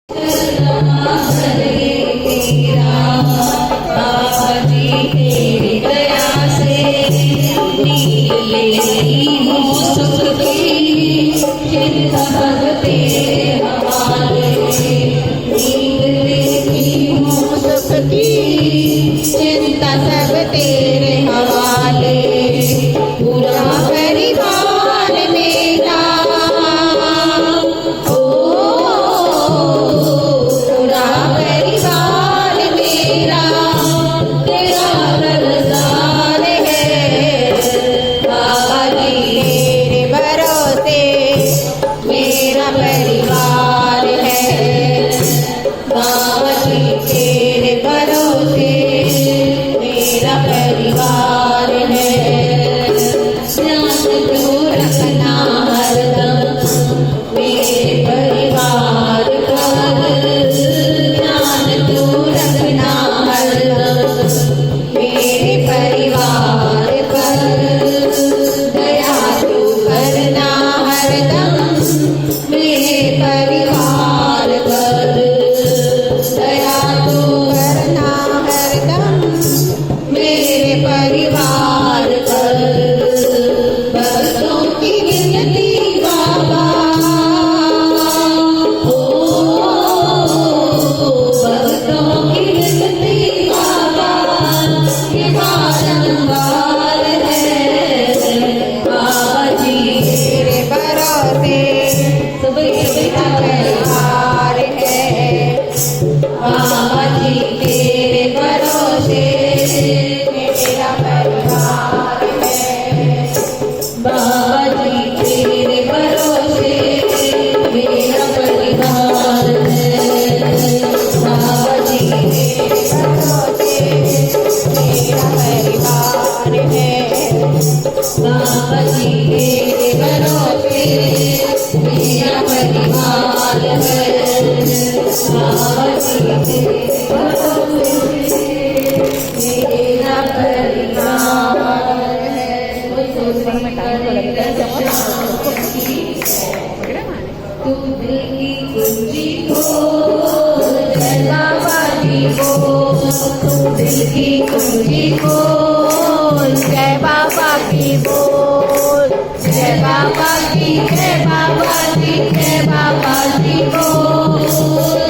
चिंता सब तेरे हवाले, पूरा परिवार मेरा, ओ पूरा परिवार मेरा तेरा कर्जदार है। बाबा जी तेरे भरोसे मेरा परिवार है। बाबा जी तेरे भरोसे मेरा परिवार है। ध्यान तू रखना हरदम मेरे परिवार पर, ध्यान तू रखना हरदम मेरे परिवार पर, दया तू करना हरदम मेरे परिवार पर, दया तू करना हरदम मेरे परिवार पर। भक्तों की विनती बाबा, ओ भक्तों की विनती बाबा ये बारंबार है। बाबा जी तेरे भरोसे मेरा परिवार है। बाबा जी तेरे भरोसे मेरा परिवार है। बाबा जी तेरे भरोसे मेरा परिवार है। बाबा जी तेरे भरोसे मेरा परिवार है। बाबा जी तेरे भरोसे मेरा परिवार है। बाबा जी तेरे भरोसे मेरा परिवार है। तू दिल की कुंजी खोल, जय बाबा जी बोल। तू दिल की कुंजी खोल, जय बाबा की बोल। जय बाबा की, जय बाबा जी, जय बाबा जी बोल।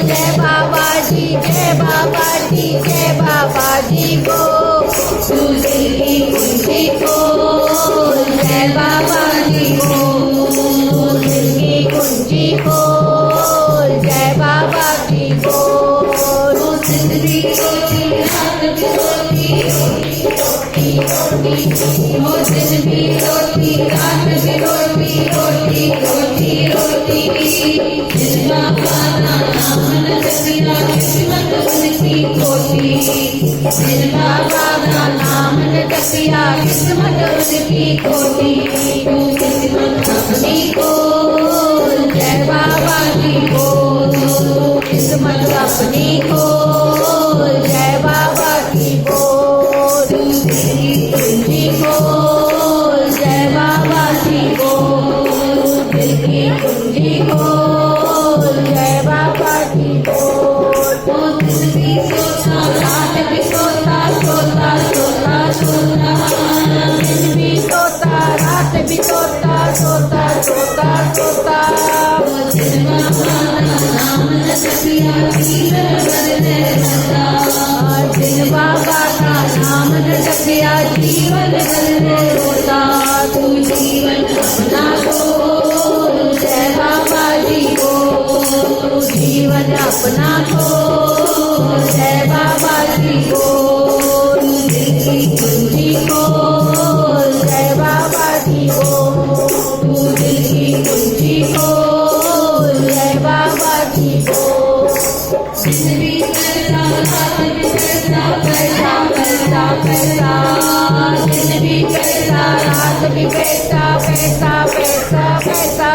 जय बाबा जी, जय बाबा जी, जय बाबा जी बोल। तू दिल की कुंजी खोल, जय बाबा जी बोल। दिल की कुंजी खोल, जय बाबा जी बोल। जिंदगी रोटी रात भी रोटी, रोटी रोटी हो दिन भी रोटी रात भी रोटी, रोटी रोटी रोटी। जिन बाबा नाम न जपिया किस्मत उनकी खोटी, जिन बाबा का नाम न जपिया किस्मत उनकी खोटी। तू किस्मत अपनी खोल, जय बाबा जी बोल। किस्मत अपनी खोल, जय बाबा जी बोल। तेरी कुंजी खोल, जय बाबा जी बोल। दिल की कुंजी खोल, जय बाबा जी बोल। तो दिन भी सोता, रात भी सोता, सोता सोता सोता। दिन भी सोता, रात भी सोता, सोता सोता सोता। जिन बाबा नाम न जपिया जीवन बदले होता, जिन बाबा का नाम न जपिया जीवन बदले होता। तू जीवन अपना खोल, जय बाबा जी बोल। जीवन अपना खोल, जय बाबा जी बोल। दिल की कुंजी खोल, जय बाबा जी बोल। तू दिल की कुंजी खोल, जय बाबा जी बोल। दिन भी करता, रात भी करता, पैसा पैसा पैसा। दिन भी करता, रात भी पैसा पैसा पैसा पैसा।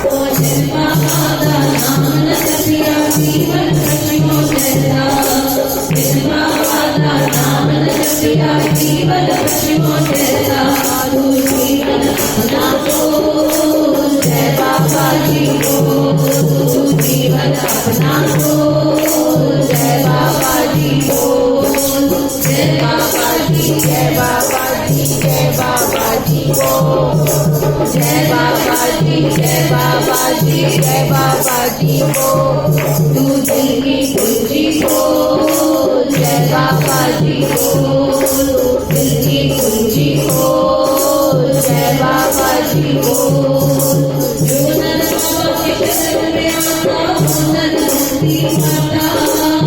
ओ जिन बाबा का नाम न जपिया जीवन खुशियों जैसा। जिन बाबा का नाम न जपिया जीवन खुशियों जैसा। तू जीवन अपना खोल, जय बाबा जी बोल। तू जीवन अपना खोल जय बाबा जी बोल जय बाबा जी जय बाबा जी जय बाबा जी बोल जय बाबा जी जय बाबा जी जय बाबा जी बोल तू दिल की कुंजी खोल जय बाबा जी बोल दिल की कुंजी खोल जय बाबा जी बोल जो नर बाबा के शरण में आता वो नर मुक्ति पाता